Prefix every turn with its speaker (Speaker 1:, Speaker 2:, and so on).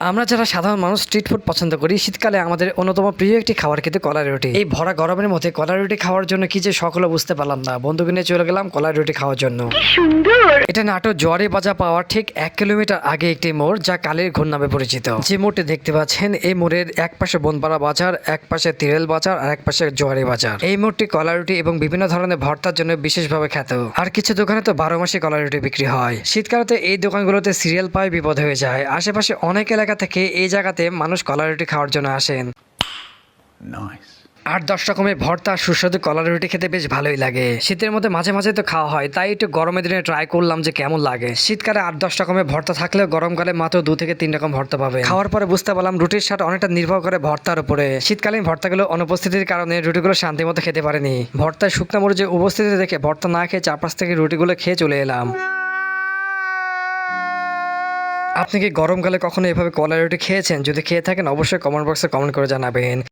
Speaker 1: আমরা যারা সাধারণ মানুষ স্ট্রিট ফুড পছন্দ করি, শীতকালে আমাদের অন্যতম প্রিয় একটি খাবার খেতে কলা রুটি। এই ভরা গরমের মধ্যে কলা রুটি খাওয়ার জন্য কি যে সকলে বুঝতে পারলাম না, বন্ধুকে নিয়ে চলে গেলাম কলা রুটি খাওয়ার জন্য। এটা নাটোর জোয়ারি বাজার পাওয়ার ঠিক 1 কিলোমিটার আগে একটি মোড়, যা কালীর ঘর নামে পরিচিত। যে মোড়টি দেখতে পাচ্ছেন, এই মোড়ের এক পাশে বনপাড়া বাজার, এক পাশে তিরেল বাজার আর এক পাশে জোয়ারি বাজার। এই মোড়টি কলা রুটি এবং বিভিন্ন ধরনের ভর্তার জন্য বিশেষভাবে খ্যাত। আর কিছু দোকানে তো 12 মাসে কলা রুটি বিক্রি হয়। শীতকালে এই দোকানগুলোতে সিরিয়াল পায় বিপদ হয়ে যায়। আশেপাশে অনেক এলাকা থেকে এই জায়গাতে মানুষ কলা রুটি খাওয়ার জন্য আসেন। 8-10 রকমের ভর্তা সুস্বাদু কলা রুটি খেতে বেশ ভালোই লাগে। শীতের মধ্যে মাঝে মাঝে তো খাওয়া হয়, তাই একটু গরমের দিনে ট্রাই করলাম যে কেমন লাগে। শীতকালে 8-10 রকমের ভর্তা থাকলেও গরমকালে মাত্র 2 থেকে 3 রকম ভর্তা পাবে। খাওয়ার পরে বুঝতে পারলাম রুটির স্বাদ অনেকটা নির্ভর করে ভর্তার উপরে। শীতকালীন ভর্তাগুলো অনুপস্থিতির কারণে রুটিগুলো শান্তি মতো খেতে পারেনি। ভর্তায় শুকনো মরিচের উপস্থিতি দেখে ভর্তা না খেয়ে 4-5 থেকে রুটিগুলো খেয়ে চলে এলাম। আপনি কি গরমকালে কখনো এভাবে কলা রুটি খেয়েছেন? যদি খেয়ে থাকেন অবশ্যই কমেন্ট বক্সে কমেন্ট করে জানাবেন।